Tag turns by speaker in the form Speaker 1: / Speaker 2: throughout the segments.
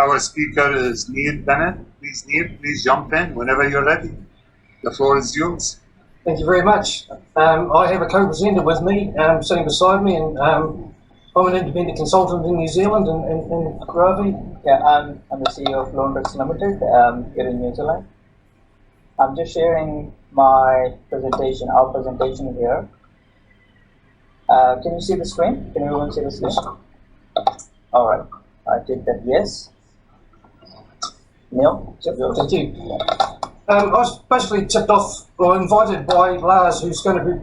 Speaker 1: our speaker is Neil Bennett. Please, Neil, please jump in whenever you're ready. The floor is yours.
Speaker 2: Thank you very much. I have a co-presenter with me, sitting beside me, and I'm an independent consultant in New Zealand in Ravi.
Speaker 3: Yeah, I'm the CEO of Loanworks Limited here in New Zealand. I'm just sharing my presentation, our presentation here. Can you see the screen? Can everyone see the screen? All right, I did that. Yes. Neil?
Speaker 2: Thank you. I was basically tipped off or invited by Lars, who's going to be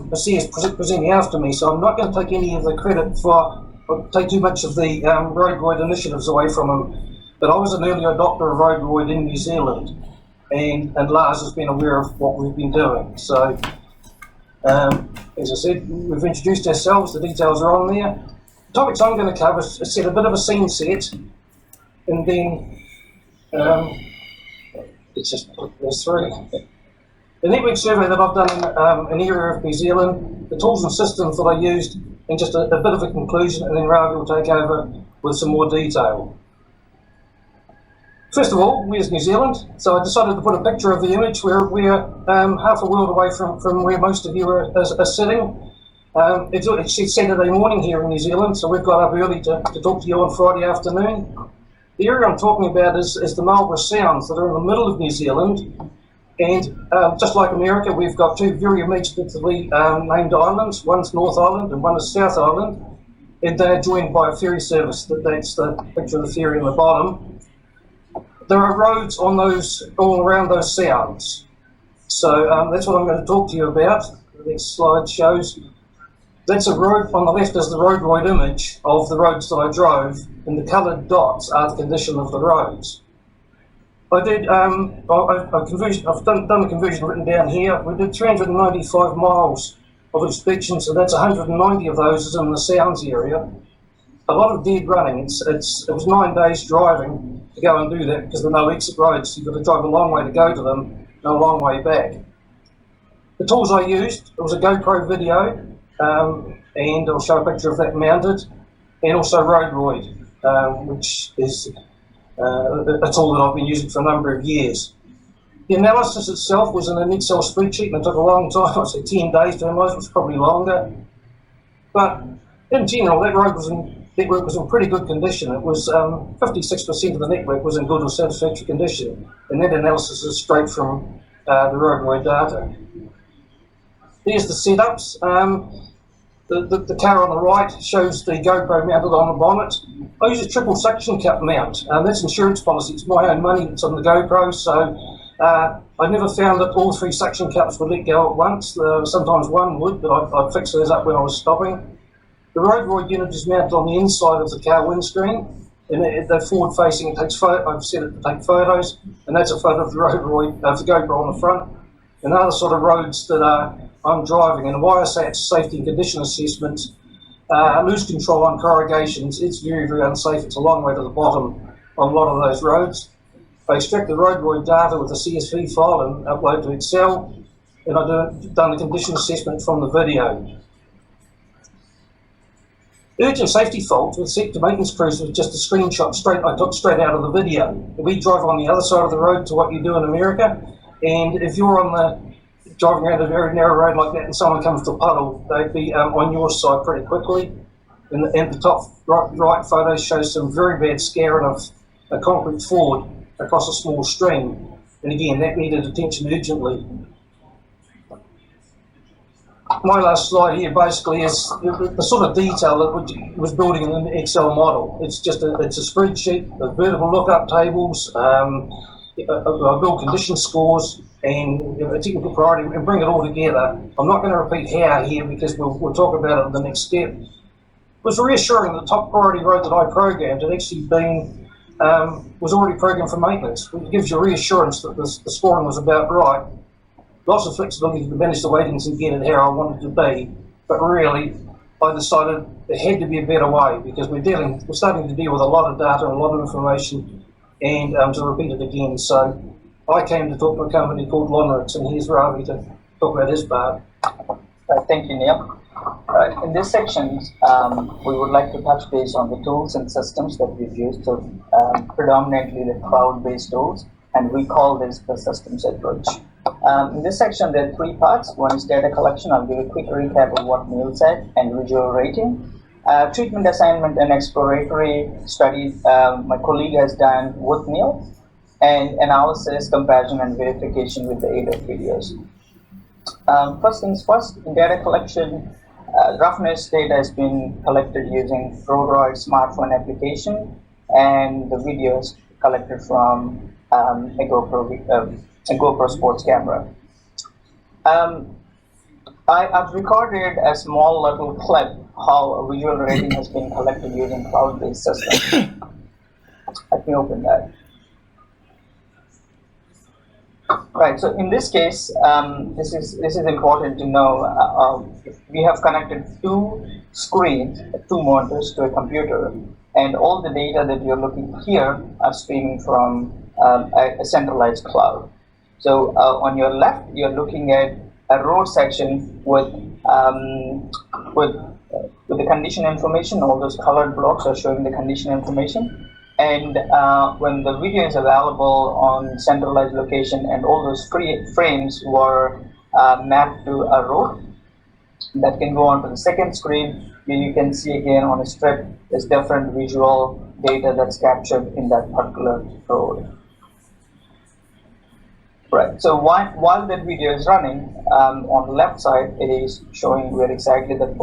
Speaker 2: the CS presenting after me, so I'm not going to take any of the credit for, or take too much of the roadroid initiatives away from him. But I was an early adopter of roadroid in New Zealand, and Lars has been aware of what we've been doing. So, as I said, we've introduced ourselves, the details are on there. The topics I'm going to cover is set a bit of a scene set, and then it's just there's three. The network survey that I've done in an area of New Zealand, the tools and systems that I used, and just a bit of a conclusion, and then Ravi will take over with some more detail. First of all, where's New Zealand? So I decided to put a picture of the image where we're half a world away from where most of you are sitting. It's Saturday morning here in New Zealand, so we've got up early to talk to you on Friday afternoon. The area I'm talking about is the Marlborough Sounds that are in the middle of New Zealand, and just like America, we've got two very immediately named islands. One's North Island and one is South Island, and they're joined by a ferry service. That's the picture of the ferry on the bottom. There are roads on those all around those sounds, so that's what I'm going to talk to you about. The next slide shows. That's a road, on the left is the roadroid image of the roads that I drove, and the coloured dots are the condition of the roads. I did, I've done the conversion written down here. We did 395 miles of inspection, so that's 190 of those is in the Sounds area. A lot of dead running. It was 9 days driving to go and do that because there are no exit roads. You've got to drive a long way to go to them and a long way back. The tools I used, it was a GoPro video, and I'll show a picture of that mounted, and also roadroid, which is a tool that I've been using for a number of years. The analysis itself was in an Excel spreadsheet, and it took a long time. I'd say 10 days to analyse. It was probably longer, but in general, that network was in pretty good condition. It was 56% of the network was in good or satisfactory condition, and that analysis is straight from the roadroid data. There's the setups. The car on the right shows the GoPro mounted on the bonnet. I use a triple suction cup mount. That's insurance policy. It's my own money that's on the GoPro, so I never found that all three suction cups would let go at once. Sometimes one would, but I'd fix those up when I was stopping. The roadroid unit is mounted on the inside of the car windscreen, and they're forward facing. I've set it to take photos, and that's a photo of the roadroid, of the GoPro on the front. And other sort of roads that I'm driving, and why I say it's safety and condition assessment, lose control on corrugations, it's very, very unsafe. It's a long way to the bottom on a lot of those roads. I extract the roadroid data with a CSV file and upload to Excel, and I've done the condition assessment from the video. Urgent safety fault with set to maintenance crews was just a screenshot I took straight out of the video. We drive on the other side of the road to what you do in America, and if you're driving around a very narrow road like that and someone comes to a puddle, they'd be on your side pretty quickly. And the top right photo shows some very bad scarring of a concrete ford across a small stream. And again, that needed attention urgently. My last slide here basically is the sort of detail that was building in an Excel model. It's a spreadsheet of vertical lookup tables, I build condition scores and a technical priority and bring it all together. I'm not going to repeat how here because we'll talk about it in the next step. It was reassuring that the top priority road that I programmed had actually been, was already programmed for maintenance. It gives you reassurance that the scoring was about right. Lots of flexibility to manage the weightings and get it how I wanted to be, but really I decided there had to be a better way because we're starting to deal with a lot of data and a lot of information, and to repeat it again. So I came to talk to a company called Loanworks, and here's Ravi to talk about his part.
Speaker 3: Thank you, Neil. In this section, we would like to touch base on the tools and systems that we've used. So predominantly the cloud-based tools, and we call this the systems approach. In this section, there are three parts. One is data collection. I'll give a quick recap of what Neil said, and visual rating. Treatment assignment and exploratory study my colleague has done with Neil, and analysis, comparison, and verification with the aid of videos. First things first, in data collection, roughness data has been collected using Rodroid smartphone application, and the videos collected from a GoPro sports camera. I've recorded a small little clip how a visual rating has been collected using cloud-based systems. Let me open that. Right. So in this case, this is important to know. We have connected two screens, two monitors to a computer, and all the data that you're looking here are streaming from a centralized cloud. So on your left, you're looking at a road section with the condition information. All those colored blocks are showing the condition information. And when the video is available on centralized location and all those frames were mapped to a road, that can go on to the second screen, where you can see again on a strip there's different visual data that's captured in that particular road. Right, so while that video is running, on the left side it is showing where exactly that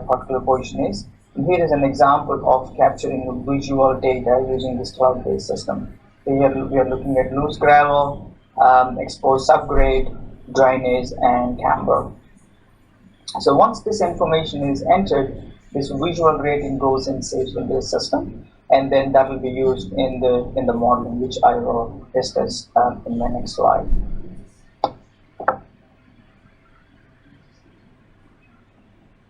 Speaker 3: particular position is. And here is an example of capturing visual data using this cloud-based system. Here we are looking at loose gravel, exposed subgrade, drainage, and camber. So once this information is entered, this visual rating goes and saves in the system, and then that will be used in the modeling, which I will discuss in my next slide.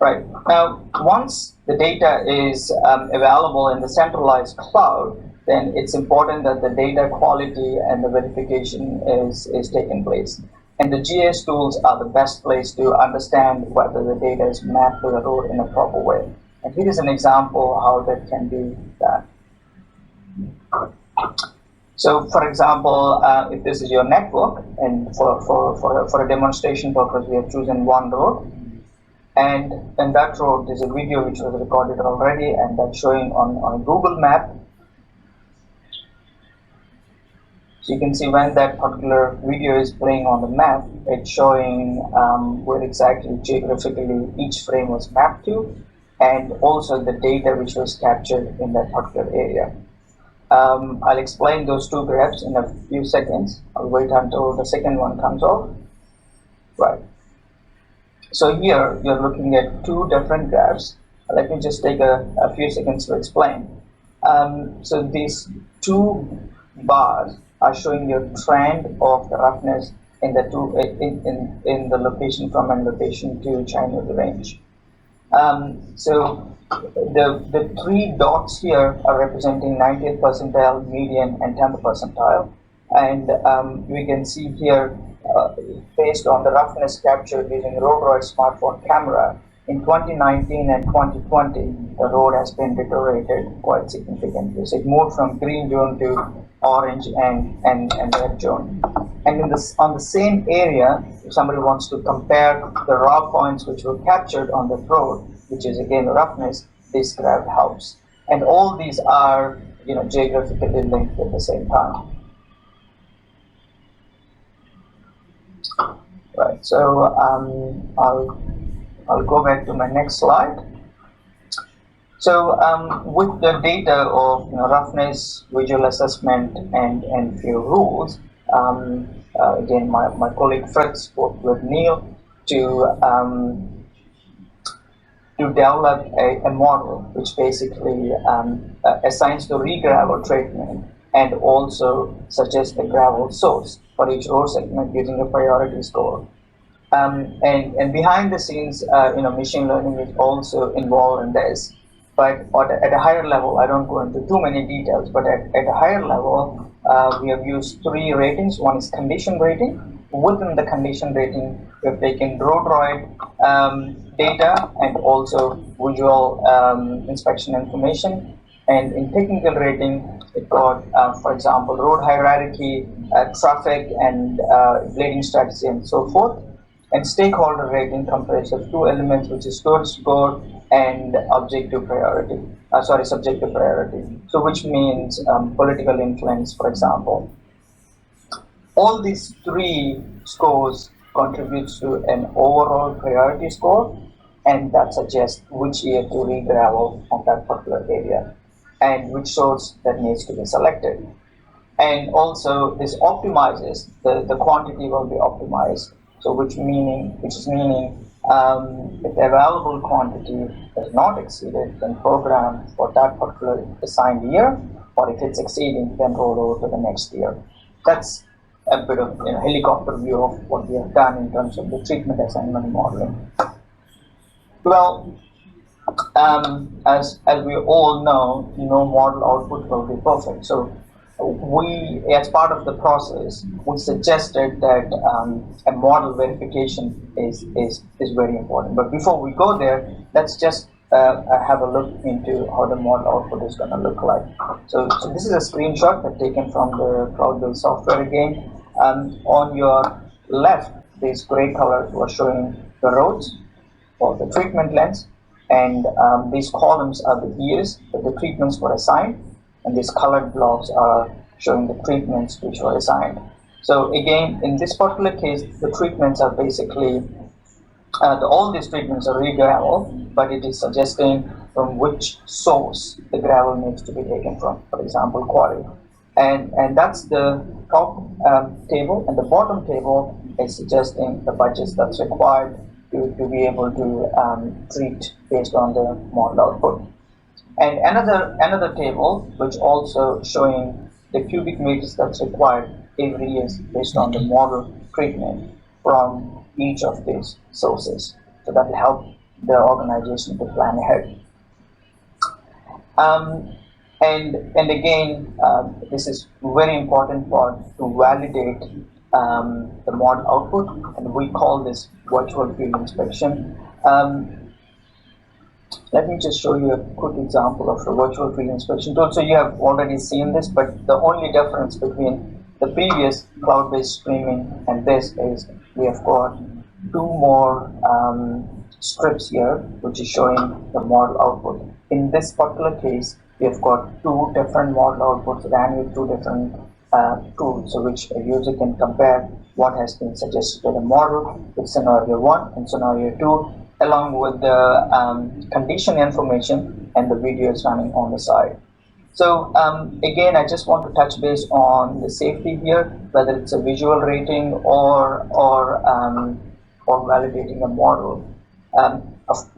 Speaker 3: Right. Now, once the data is available in the centralized cloud, then it's important that the data quality and the verification is taking place. And the GIS tools are the best place to understand whether the data is mapped to the road in a proper way. And here is an example how that can be done. So, for example, if this is your network, and for a demonstration purpose, we have chosen one road. And in that road, there's a video which was recorded already, and that's showing on a Google map. So you can see when that particular video is playing on the map, it's showing where exactly geographically each frame was mapped to, and also the data which was captured in that particular area. I'll explain those two graphs in a few seconds. I'll wait until the second one comes off. Right. So here you're looking at two different graphs. Let me just take a few seconds to explain. So these two bars are showing you a trend of the roughness in the location from and location to China range. So the three dots here are representing 90th percentile, median, and 10th percentile, and we can see here based on the roughness captured using Rodroid smartphone camera in 2019 and 2020, the road has been deteriorated quite significantly. So it moved from green zone to orange and red zone. And on the same area, if somebody wants to compare the raw points which were captured on the road, which is again the roughness, this graph helps. And all these are geographically linked at the same time. Right. So I'll go back to my next slide. So with the data of roughness, visual assessment, and few rules, again my colleague Fred spoke with Neil to develop a model which basically assigns the re-gravel treatment and also suggests the gravel source for each road segment using a priority score. And behind the scenes, machine learning is also involved in this. But at a higher level, I don't go into too many details, but at a higher level, we have used three ratings. One is condition rating, within the condition rating, we have taken road data and also visual inspection information. And in technical rating, it got, for example, road hierarchy, traffic, and grading strategy, and so forth. And stakeholder rating comprises of two elements, which is total score and objective priority. Subjective priority. So, which means political influence, for example. All these three scores contributes to an overall priority score, and that suggests which year to re-gravel on that particular area and which source that needs to be selected. And also this optimizes, the quantity will be optimized. So which is meaning if the available quantity is not exceeded, then program for that particular assigned year, or if it's exceeding, then roll over to the next year. That's a bit of helicopter view of what we have done in terms of the treatment assignment modeling. Well, as we all know, model output will be perfect. So we, as part of the process, we suggested that a model verification is very important. But before we go there, let's just have a look into how the model output is going to look like. So this is a screenshot that taken from the cloud-based software again. On your left, this gray color was showing the roads or the treatment lengths, and these columns are the years that the treatments were assigned, and these colored blocks are showing the treatments which were assigned. So again, in this particular case, the treatments are basically all these treatments are re-gravel, but it is suggesting from which source the gravel needs to be taken from, for example, quarry. And that's the top table, and the bottom table is suggesting the budgets that's required to be able to treat based on the model output. And another table which also showing the cubic meters that's required every year based on the model treatment from each of these sources. So that will help the organization to plan ahead. And again, this is very important part to validate the model output, and we call this virtual field inspection. Let me just show you a quick example of a virtual field inspection tool. So you have already seen this, but the only difference between the previous cloud-based streaming and this is we have got two more strips here, which is showing the model output. In this particular case, we have got two different model outputs ran with two different tools, so which a user can compare what has been suggested by the model with scenario 1 and scenario 2, along with the condition information and the videos running on the side. So again, I just want to touch base on the safety here, whether it's a visual rating or validating a model.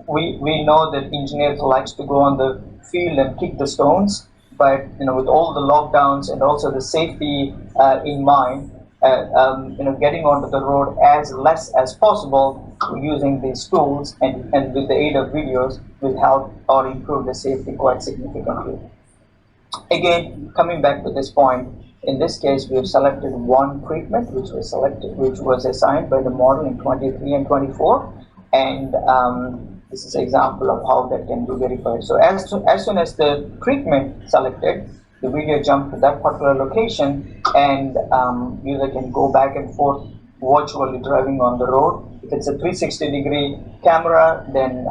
Speaker 3: We know that engineers likes to go on the field and kick the stones, but with all the lockdowns and also the safety in mind, getting onto the road as less as possible using these tools and with the aid of videos will help or improve the safety quite significantly. Again, coming back to this point, in this case, we have selected one treatment which was assigned by the model in 23 and 24, and this is an example of how that can be verified. So as soon as the treatment selected, the video jumped to that particular location, and user can go back and forth virtually driving on the road. If it's a 360-degree camera, then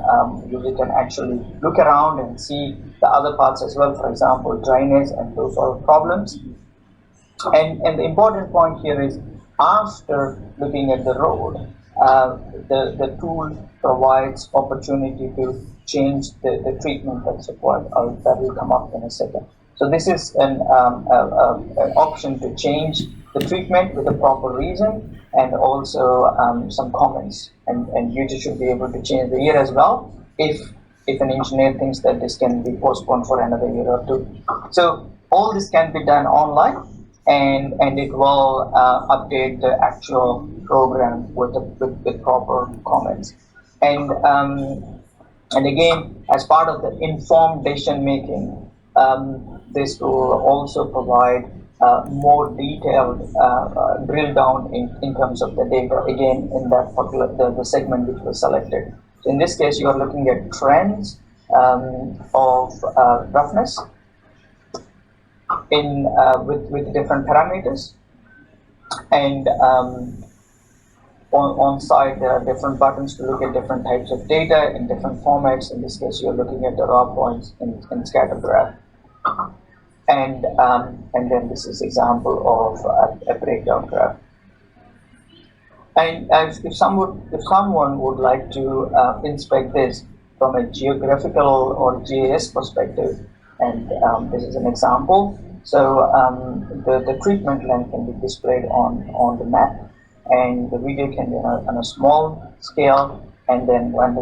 Speaker 3: user can actually look around and see the other parts as well, for example, drainage and those sort of problems. And the important point here is, after looking at the road, the tool provides opportunity to change the treatment that's required. That will come up in a second. So this is an option to change the treatment with a proper reason, and also some comments. And user should be able to change the year as well if an engineer thinks that this can be postponed for another year or two. So all this can be done online, and it will update the actual program with proper comments. And again, as part of the informed decision making, this will also provide more detailed drill down in terms of the data, again in that particular the segment which was selected. So in this case, you are looking at trends of roughness in with different parameters, and on side there are different buttons to look at different types of data in different formats. In this case, you're looking at the raw points in scatter graph. And then this is example of a breakdown graph. And if someone would like to inspect this from a geographical or GIS perspective, and this is an example. So the treatment length can be displayed on the map, and the video can be on a small scale, and then while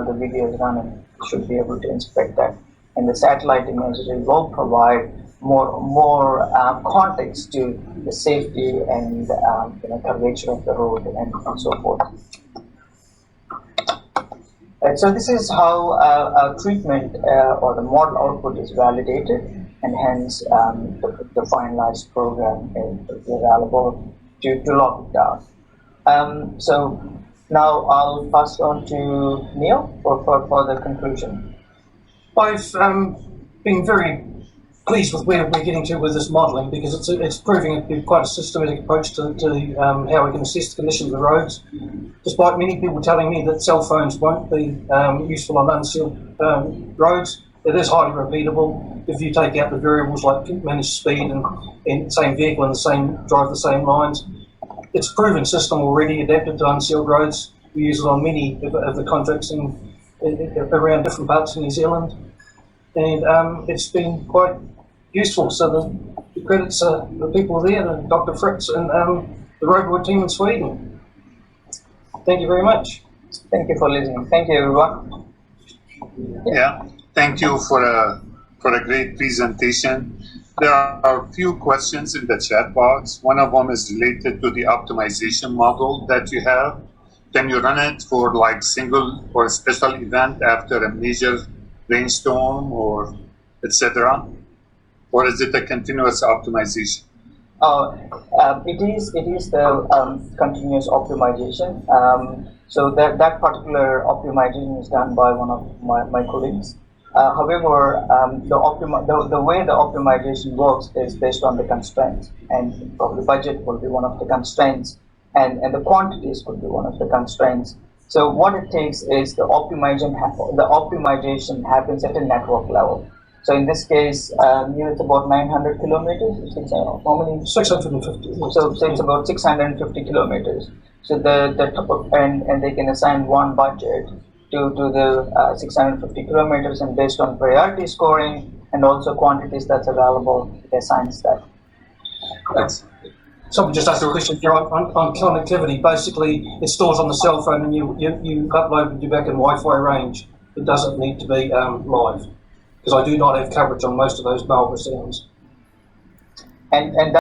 Speaker 3: the video is running, you should be able to inspect that. And the satellite imagery will provide more context to the safety and curvature of the road and so forth. Right, so this is how a treatment or the model output is validated, and hence the finalized program is available to lock it down. So now I'll pass on to Neil for further conclusion.
Speaker 2: I've been very pleased with where we're getting to with this modelling, because it's proving to be quite a systematic approach to how we can assess the condition of the roads. Despite many people telling me that cell phones won't be useful on unsealed roads, it is highly repeatable if you take out the variables like managed speed and same vehicle and drive the same lines. It's a proven system already adapted to unsealed roads. We use it on many of the contracts around different parts of New Zealand, and it's been quite useful. So the credits are the people there, Dr. Fritz and the roadboard team in Sweden. Thank you very much.
Speaker 3: Thank you for listening. Thank you, everyone.
Speaker 1: Yeah, thank you for a great presentation. There are a few questions in the chat box. One of them is related to the optimization model that you have. Can you run it for like single or special event after a major rainstorm or etc.? Or is it a continuous optimization?
Speaker 3: It is the continuous optimization. So that particular optimization is done by one of my colleagues. However, the way the optimization works is based on the constraints, and probably budget will be one of the constraints, and the quantities could be one of the constraints. So what it takes is the optimization happens at a network level. So in this case, it's about 900 kilometers. How many?
Speaker 2: 650.
Speaker 3: So it's about 650 kilometers. So and they can assign one budget to the 650 kilometers, and based on priority scoring and also quantities that's available, it assigns that.
Speaker 1: That's
Speaker 2: Someone just asked a question here on connectivity. Basically, it stores on the cell phone, and you upload it back in Wi-Fi range. It doesn't need to be live, because I do not have coverage on most of those mobile sounds.
Speaker 3: And